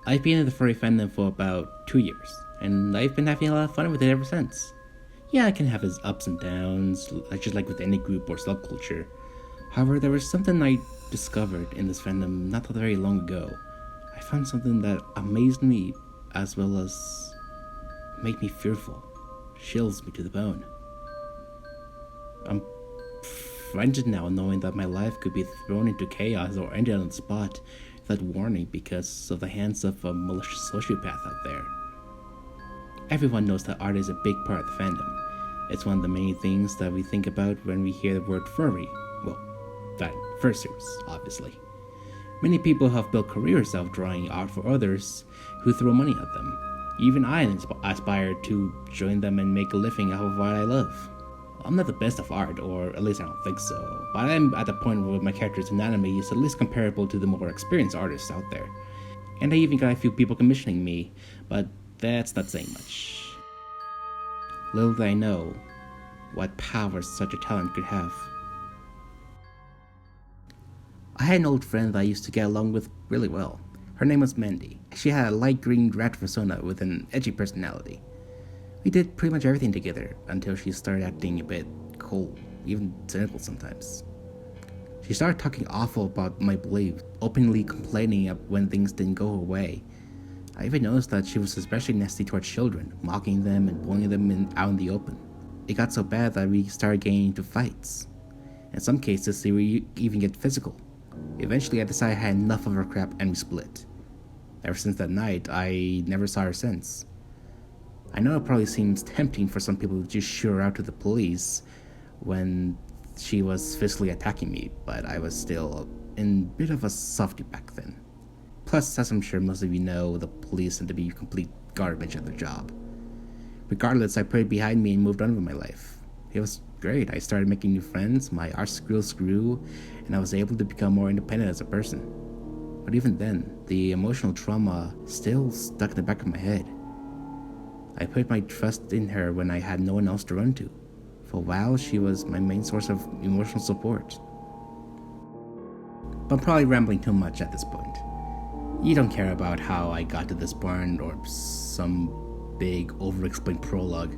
I've been in the furry fandom for about 2 years, and I've been having a lot of fun with it ever since. Yeah, it can have its ups and downs, just like with any group or subculture. However, there was something I discovered in this fandom not that very long ago. I found something that amazed me as well as made me fearful, chills me to the bone. I'm frightened now knowing that my life could be thrown into chaos or ended on the spot without warning because of the hands of a malicious sociopath out there. Everyone knows that art is a big part of the fandom. It's one of the many things that we think about when we hear the word furry. Well, that fursuits, obviously. Many people have built careers out of drawing art for others who throw money at them. Even I aspire to join them and make a living out of what I love. I'm not the best of art, or at least I don't think so, but I'm at the point where my character's anatomy is at least comparable to the more experienced artists out there. And I even got a few people commissioning me, but that's not saying much. Little did I know what powers such a talent could have. I had an old friend that I used to get along with really well. Her name was Mandy. She had a light green rat Fursona with an edgy personality. We did pretty much everything together until she started acting a bit cold, even cynical sometimes. She started talking awful about my beliefs, openly complaining when things didn't go her way. I even noticed that she was especially nasty towards children, mocking them and bullying them out in the open. It got so bad that we started getting into fights. In some cases, they would even get physical. Eventually, I decided I had enough of her crap and we split. Ever since that night, I never saw her since. I know it probably seems tempting for some people to just shoot her out to the police when she was physically attacking me, but I was still in a bit of a softie back then. Plus, as I'm sure most of you know, the police tend to be complete garbage at their job. Regardless, I put it behind me and moved on with my life. It was great. I started making new friends, my art skills grew, and I was able to become more independent as a person. But even then, the emotional trauma still stuck in the back of my head. I put my trust in her when I had no one else to run to. For a while, she was my main source of emotional support. But I'm probably rambling too much at this point. You don't care about how I got to this point or some big over-explained prologue,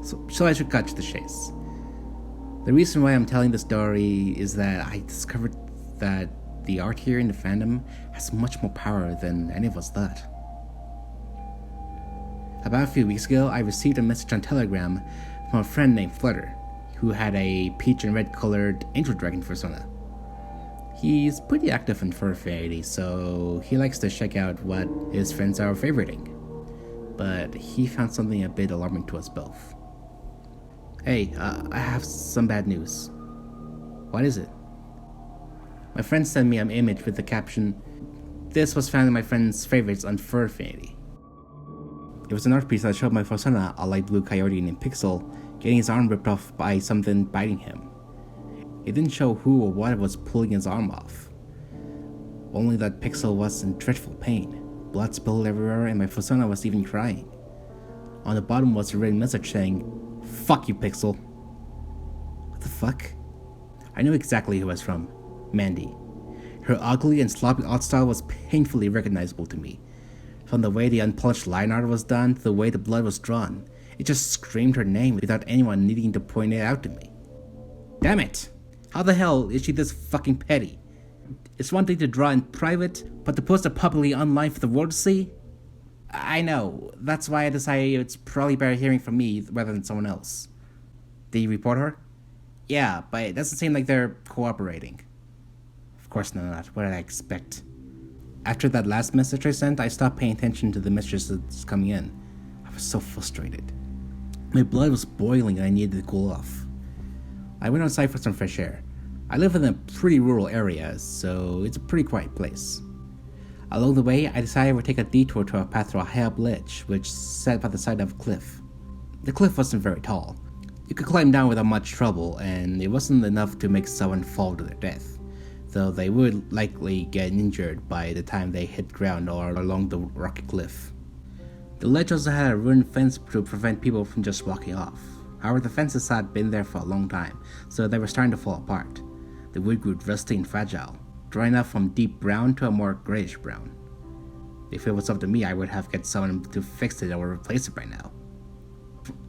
so I should cut to the chase. The reason why I'm telling this story is that I discovered that the art here in the fandom has much more power than any of us thought. About a few weeks ago, I received a message on Telegram from a friend named Flutter, who had a peach and red colored angel dragon Fursona. He's pretty active in furry, so he likes to check out what his friends are favoriting. But he found something a bit alarming to us both. Hey, I have some bad news. What is it? My friend sent me an image with the caption, "This was found in my friend's favorites on Furry." It was an art piece that showed my Fursona, a light blue coyote named Pixel, getting his arm ripped off by something biting him. It didn't show who or what was pulling his arm off. Only that Pixel was in dreadful pain. Blood spilled everywhere and my Fursona was even crying. On the bottom was a written message saying, "Fuck you, Pixel." What the fuck? I knew exactly who it was from. Mandy. Her ugly and sloppy art style was painfully recognizable to me. From the way the unpolished line art was done to the way the blood was drawn, it just screamed her name without anyone needing to point it out to me. Damn it! How the hell is she this fucking petty? It's one thing to draw in private, but to post it publicly online for the world to see? I know, that's why I decided it's probably better hearing from me rather than someone else. Did you report her? Yeah, but it doesn't seem like they're cooperating. Of course not, what did I expect? After that last message I sent, I stopped paying attention to the messages that's coming in. I was so frustrated. My blood was boiling and I needed to cool off. I went outside for some fresh air. I live in a pretty rural area, so it's a pretty quiet place. Along the way, I decided I would take a detour to a path through a high-up ledge, which sat by the side of a cliff. The cliff wasn't very tall. You could climb down without much trouble, and it wasn't enough to make someone fall to their death, though they would likely get injured by the time they hit ground or along the rocky cliff. The ledge also had a ruined fence to prevent people from just walking off. However, the fences had been there for a long time, so they were starting to fall apart. The wood grew rusty and fragile, drying up from deep brown to a more grayish brown. If it was up to me, I would have get someone to fix it or replace it by now.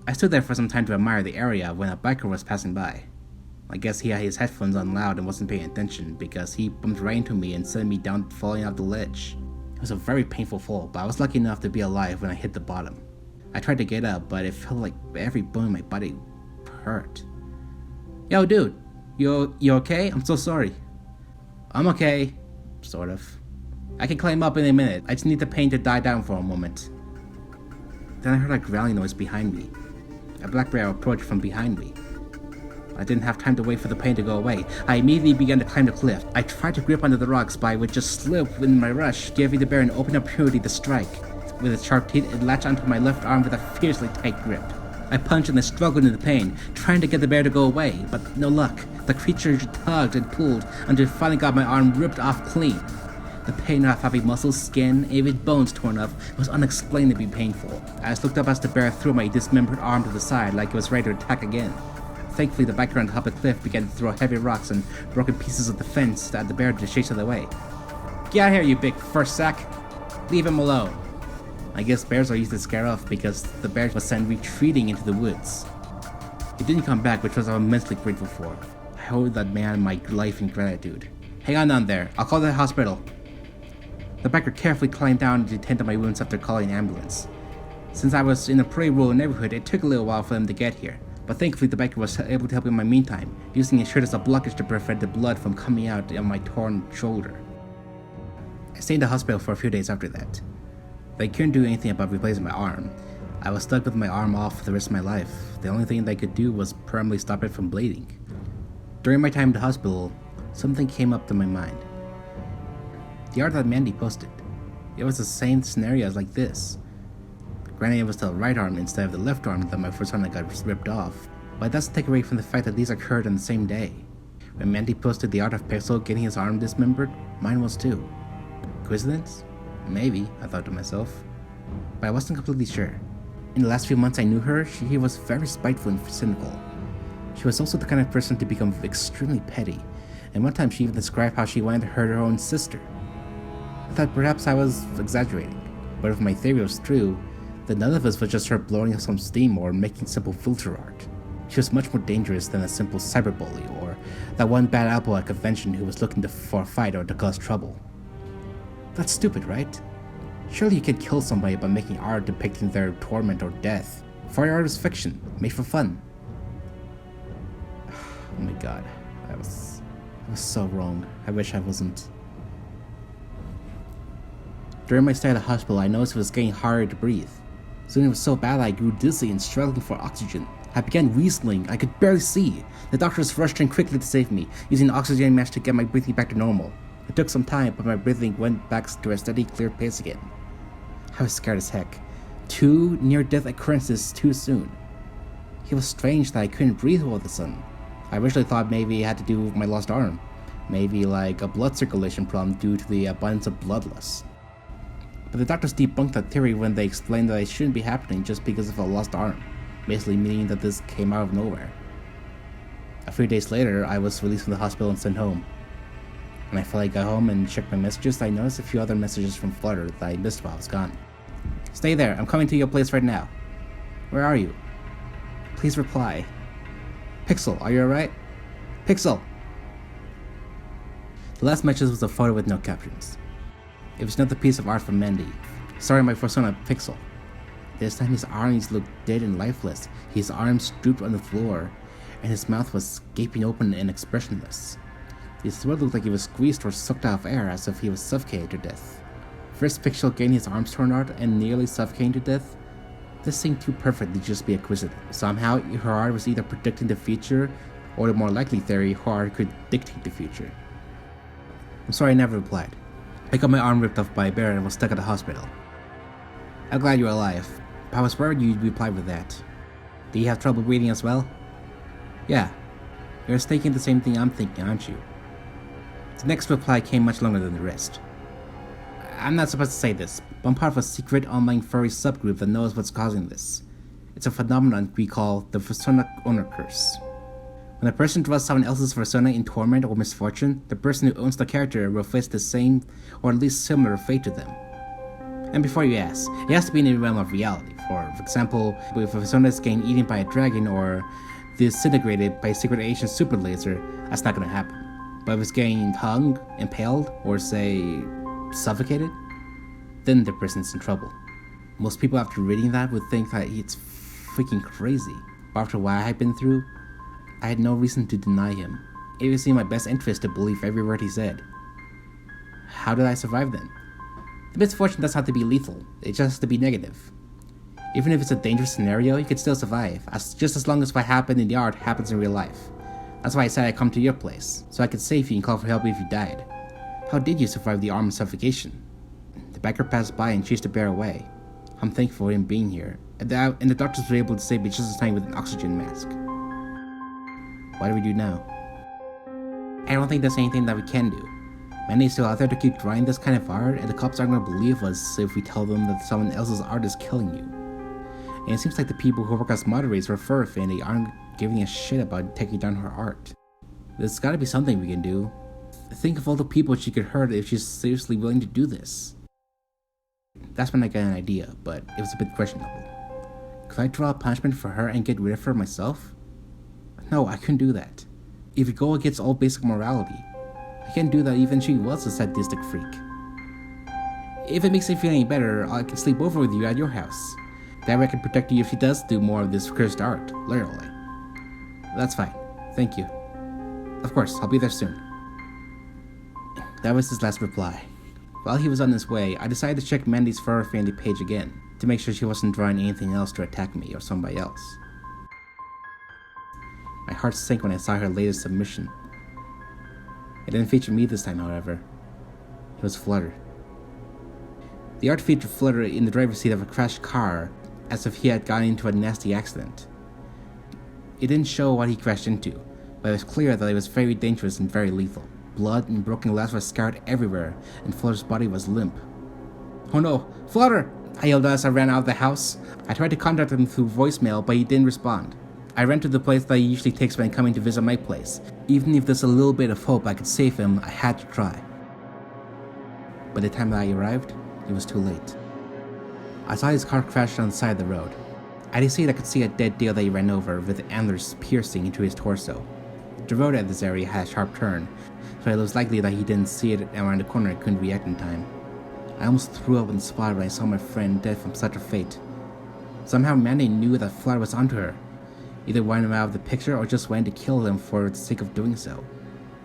I stood there for some time to admire the area when a biker was passing by. I guess he had his headphones on loud and wasn't paying attention because he bumped right into me and sent me down falling off the ledge. It was a very painful fall, but I was lucky enough to be alive when I hit the bottom. I tried to get up, but it felt like every bone in my body hurt. Yo dude, you okay? I'm so sorry. I'm okay. Sort of. I can climb up in a minute. I just need the pain to die down for a moment. Then I heard a growling noise behind me. A black bear approached from behind me. I didn't have time to wait for the pain to go away. I immediately began to climb the cliff. I tried to grip onto the rocks, but I would just slip in my rush, giving the bear an open opportunity to strike. With its sharp teeth, it latched onto my left arm with a fiercely tight grip. I punched and I struggled in the pain, trying to get the bear to go away, but no luck. The creature tugged and pulled until it finally got my arm ripped off clean. The pain of having muscles, skin, even bones torn off was unexplainably painful. I just looked up as the bear threw my dismembered arm to the side like it was ready to attack again. Thankfully, the biker on top of the cliff began to throw heavy rocks and broken pieces of the fence at the bear to chase it away. Get out of here, you big fur sack! Leave him alone! I guess bears are easy to scare off because the bear was sent retreating into the woods. It didn't come back, which was I was immensely grateful for. I owed that man my life in gratitude. Hang on down there, I'll call the hospital. The biker carefully climbed down to tend to my wounds after calling an ambulance. Since I was in a pretty rural neighborhood, it took a little while for them to get here, but thankfully the biker was able to help in my meantime, using his shirt as a blockage to prevent the blood from coming out on my torn shoulder. I stayed in the hospital for a few days after that. They couldn't do anything about replacing my arm. I was stuck with my arm off for the rest of my life. The only thing they could do was permanently stop it from bleeding. During my time in the hospital, something came up to my mind. The art that Mandy posted. It was the same scenarios like this. Granted, it was the right arm instead of the left arm that my Fursona got ripped off, but it doesn't take away from the fact that these occurred on the same day. When Mandy posted the art of Pixel getting his arm dismembered, mine was too. Coincidence? Maybe, I thought to myself, but I wasn't completely sure. In the last few months I knew her, she was very spiteful and cynical. She was also the kind of person to become extremely petty, and one time she even described how she wanted to hurt her own sister. I thought perhaps I was exaggerating, but if my theory was true, then none of us was just her blowing off some steam or making simple filter art. She was much more dangerous than a simple cyberbully or that one bad apple at convention who was looking for a fight or to cause trouble. That's stupid, right? Surely you can kill somebody by making art depicting their torment or death. Furry art is fiction, made for fun. Oh my god, I was so wrong. I wish I wasn't. During my stay at the hospital, I noticed it was getting harder to breathe. Soon it was so bad I grew dizzy and struggling for oxygen. I began wheezing. I could barely see. The doctors rushed in quickly to save me, using an oxygen mask to get my breathing back to normal. It took some time, but my breathing went back to a steady, clear pace again. I was scared as heck. 2 near-death occurrences too soon. It was strange that I couldn't breathe all of a sudden. I originally thought maybe it had to do with my lost arm. Maybe like a blood circulation problem due to the abundance of blood loss. But the doctors debunked that theory when they explained that it shouldn't be happening just because of a lost arm, basically meaning that this came out of nowhere. A few days later, I was released from the hospital and sent home. When I finally got home and checked my messages, I noticed a few other messages from Flutter that I missed while I was gone. Stay there, I'm coming to your place right now. Where are you? Please reply. Pixel, are you alright? Pixel! The last message was a photo with no captions. It was another piece of art from Mandy. Sorry, my Fursona, Pixel. This time his arms looked dead and lifeless. His arms drooped on the floor, and his mouth was gaping open and expressionless. His throat looked like he was squeezed or sucked out of air as if he was suffocated to death. First Pixel getting his arms torn out and nearly suffocating to death? This seemed too perfect to just be a coincidence. Somehow, her art was either predicting the future, or the more likely theory, her art could dictate the future. I'm sorry I never replied. I got my arm ripped off by a bear and was stuck at the hospital. I'm glad you're alive, but I was worried you'd reply with that. Do you have trouble breathing as well? Yeah. You're thinking the same thing I'm thinking, aren't you? The next reply came much longer than the rest. I'm not supposed to say this, but I'm part of a secret online furry subgroup that knows what's causing this. It's a phenomenon we call the Fursona owner curse. When a person draws someone else's Fursona in torment or misfortune, the person who owns the character will face the same or at least similar fate to them. And before you ask, it has to be in the realm of reality. For example, if Fursona is getting eaten by a dragon or disintegrated by a secret agent super laser, that's not gonna happen. But if it's getting hung, impaled, or say, suffocated, then the person's in trouble. Most people after reading that would think that it's freaking crazy. But after what I had been through, I had no reason to deny him. It was in my best interest to believe every word he said. How did I survive then? The misfortune doesn't have to be lethal, it just has to be negative. Even if it's a dangerous scenario, you can still survive, just as long as what happened in the art happens in real life. That's why I said I'd come to your place, so I could save you and call for help if you died. How did you survive the armed suffocation? The beggar passed by and chased the bear away. I'm thankful for him being here, and the doctors were able to save me just in time with an oxygen mask. What do we do now? I don't think there's anything that we can do. Mandy's still out there to keep drawing this kind of art, and the cops aren't going to believe us if we tell them that someone else's art is killing you. And it seems like the people who work as moderators for Fur Fandy aren't giving a shit about taking down her art. There's gotta be something we can do. Think of all the people she could hurt if she's seriously willing to do this. That's when I got an idea, but it was a bit questionable. Could I draw a punishment for her and get rid of her myself? No, I couldn't do that. It would go against all basic morality. I can't do that even if she was a sadistic freak. If it makes you feel any better, I can sleep over with you at your house. That way I can protect you if she does do more of this cursed art, literally. That's fine. Thank you. Of course, I'll be there soon. That was his last reply. While he was on his way, I decided to check Mandy's Fur Fandy page again, to make sure she wasn't drawing anything else to attack me or somebody else. My heart sank when I saw her latest submission. It didn't feature me this time, however. It was Flutter. The art featured Flutter in the driver's seat of a crashed car, as if he had gotten into a nasty accident. It didn't show what he crashed into, but it was clear that it was very dangerous and very lethal. Blood and broken glass were scattered everywhere, and Flutter's body was limp. Oh no, Flutter! I yelled as I ran out of the house. I tried to contact him through voicemail, but he didn't respond. I ran to the place that he usually takes when coming to visit my place. Even if there's a little bit of hope I could save him, I had to try. By the time that I arrived, it was too late. I saw his car crash on the side of the road. I decided I could see a dead deer that he ran over with antlers piercing into his torso. The road at this area had a sharp turn, so it was likely that he didn't see it around the corner and couldn't react in time. I almost threw up on the spot when I saw my friend dead from such a fate. Somehow Mandy knew that Flutter was onto her, either wanted him out of the picture or just wanted to kill him for the sake of doing so.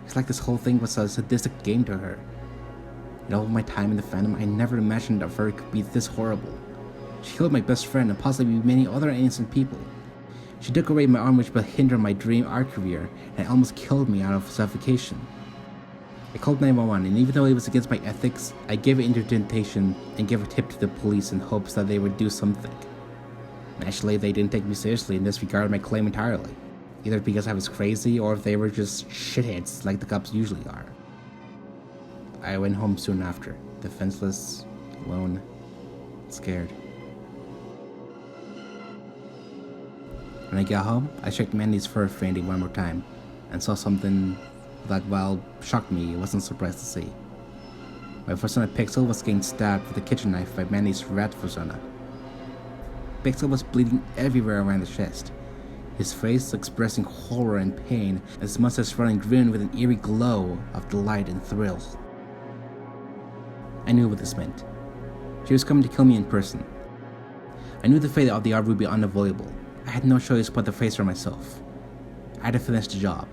It's like this whole thing was a sadistic game to her. In all of my time in the fandom, I never imagined a furry could be this horrible. She killed my best friend and possibly many other innocent people. She took away my arm, which would hinder my dream art career, and almost killed me out of suffocation. I called 911, and even though it was against my ethics, I gave it into temptation and gave a tip to the police in hopes that they would do something. Naturally, they didn't take me seriously and disregarded my claim entirely, either because I was crazy or if they were just shitheads like the cops usually are. I went home soon after, defenseless, alone, scared. When I got home, I checked Mandy's Fur Fandy one more time, and saw something that, while shocked me, I wasn't surprised to see. My Fursona Pixel was getting stabbed with a kitchen knife by Mandy's rat Fursona. Pixel was bleeding everywhere around the chest, his face expressing horror and pain, and his mustache running grin with an eerie glow of delight and thrill. I knew what this meant. She was coming to kill me in person. I knew the fate of the art would be unavoidable. I had no choice but to face her myself. I had to finish the job.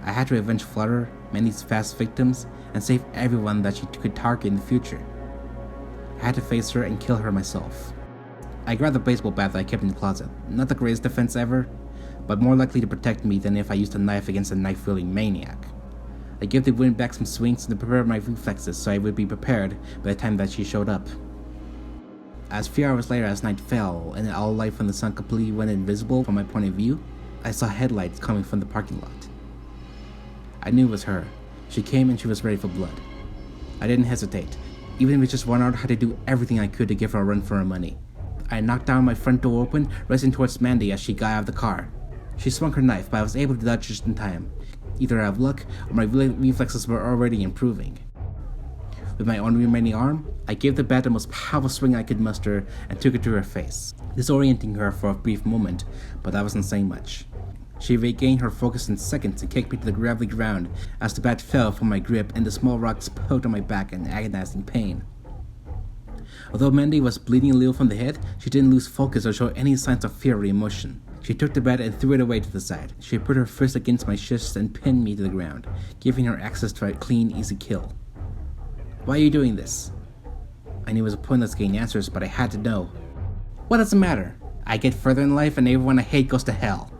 I had to avenge Flutter, Mandy's fast victims, and save everyone that she could target in the future. I had to face her and kill her myself. I grabbed the baseball bat that I kept in the closet. Not the greatest defense ever, but more likely to protect me than if I used a knife against a knife-wielding maniac. I gave the wind back some swings to prepare my reflexes so I would be prepared by the time that she showed up. As a few hours later, as night fell and all light from the sun completely went invisible from my point of view, I saw headlights coming from the parking lot. I knew it was her. She came and she was ready for blood. I didn't hesitate. Even if it just 1 hour, I had to do everything I could to give her a run for her money. I knocked down my front door open, racing towards Mandy as she got out of the car. She swung her knife, but I was able to dodge just in time. Either out of luck, or my reflexes were already improving. With my only remaining arm, I gave the bat the most powerful swing I could muster and took it to her face, disorienting her for a brief moment, but that wasn't saying much. She regained her focus in seconds and kicked me to the gravelly ground as the bat fell from my grip and the small rocks poked on my back in agonizing pain. Although Mandy was bleeding a little from the head, she didn't lose focus or show any signs of fear or emotion. She took the bat and threw it away to the side. She put her fist against my chest and pinned me to the ground, giving her access to a clean, easy kill. Why are you doing this? I knew it was pointless getting answers, but I had to know. What does it matter? I get further in life and everyone I hate goes to hell.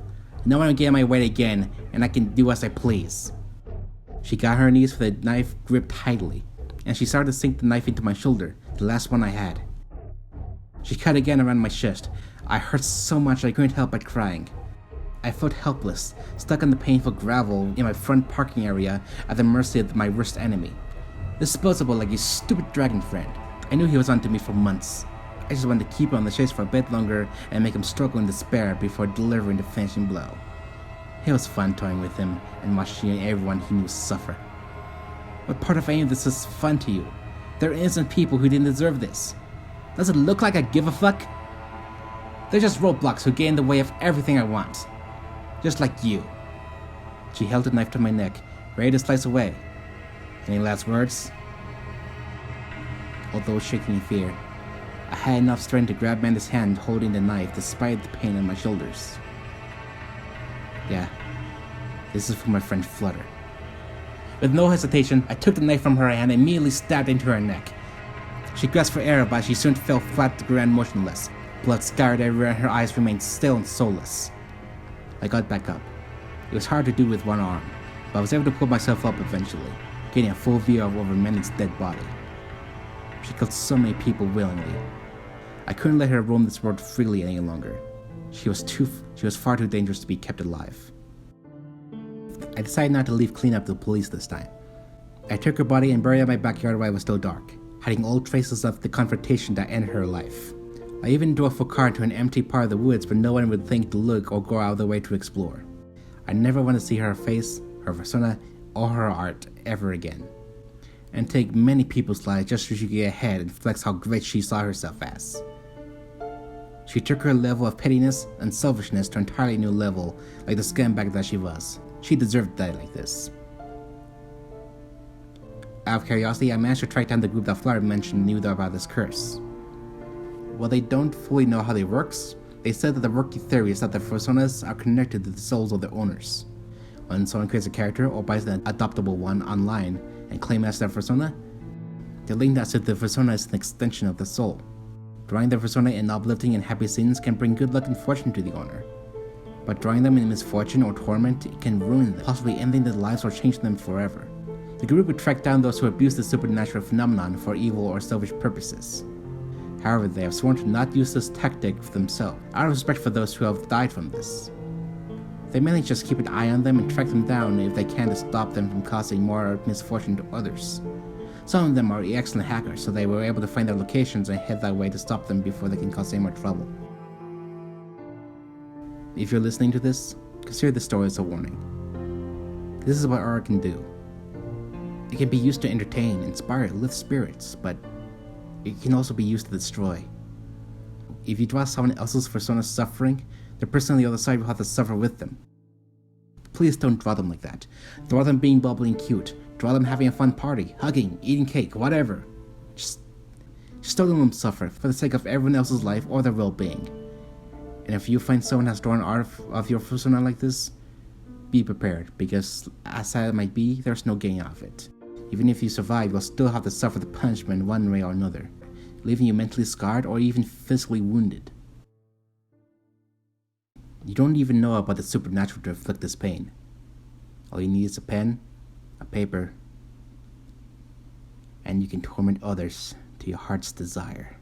No one will get in my way again, and I can do as I please. She got her knees with the knife gripped tightly, and she started to sink the knife into my shoulder, the last one I had. She cut again around my chest. I hurt so much I couldn't help but crying. I felt helpless, stuck on the painful gravel in my front parking area at the mercy of my worst enemy. Disposable like his stupid dragon friend. I knew he was onto me for months. I just wanted to keep him on the chase for a bit longer and make him struggle in despair before delivering the finishing blow. It was fun toying with him and watching everyone he knew suffer. What part of any of this is fun to you? There are innocent people who didn't deserve this. Does it look like I give a fuck? They're just roadblocks who get in the way of everything I want. Just like you. She held the knife to my neck, ready to slice away. Any last words? Although shaking in fear, I had enough strength to grab Mandy's hand holding the knife despite the pain on my shoulders. Yeah, this is for my friend Flutter. With no hesitation, I took the knife from her hand and immediately stabbed into her neck. She grasped for air, but she soon fell flat to the ground motionless. Blood scattered everywhere and her eyes remained still and soulless. I got back up. It was hard to do with one arm, but I was able to pull myself up eventually, getting a full view of over Mandy's dead body. She killed so many people willingly. I couldn't let her roam this world freely any longer. She was far too dangerous to be kept alive. I decided not to leave cleanup to the police this time. I took her body and buried her in my backyard while it was still dark, hiding all traces of the confrontation that ended her life. I even drove a car into an empty part of the woods where no one would think to look or go out of their way to explore. I never want to see her face, her persona, or her art ever again. And take many people's lives just so she could get ahead and flex how great she saw herself as. She took her level of pettiness and selfishness to an entirely new level, like the scumbag that she was. She deserved to die like this. Out of curiosity, I managed to track down the group that Flutter mentioned knew about this curse. While they don't fully know how it works, they said that the working theory is that the Fursonas are connected to the souls of their owners. When someone creates a character or buys an adoptable one online and claims as their Fursona, they link that as if the Fursona is an extension of the soul. Drawing the Fursona in uplifting and happy scenes can bring good luck and fortune to the owner. But drawing them in misfortune or torment can ruin them, possibly ending their lives or changing them forever. The group would track down those who abuse the supernatural phenomenon for evil or selfish purposes. However, they have sworn to not use this tactic for themselves, out of respect for those who have died from this. They mainly just keep an eye on them and track them down if they can to stop them from causing more misfortune to others. Some of them are excellent hackers, so they were able to find their locations and head that way to stop them before they can cause any more trouble. If you're listening to this, consider this story as a warning. This is what art can do. It can be used to entertain, inspire, lift spirits, but it can also be used to destroy. If you draw someone else's persona suffering, the person on the other side will have to suffer with them. Please don't draw them like that. Draw them being bubbly and cute. Draw them having a fun party, hugging, eating cake, whatever. Just don't let them suffer for the sake of everyone else's life or their well-being. And if you find someone has drawn art of your persona like this, be prepared, because as sad as it might be, there's no getting out of it. Even if you survive, you'll still have to suffer the punishment one way or another, leaving you mentally scarred or even physically wounded. You don't even know about the supernatural to inflict this pain. All you need is a pen, a paper, and you can torment others to your heart's desire.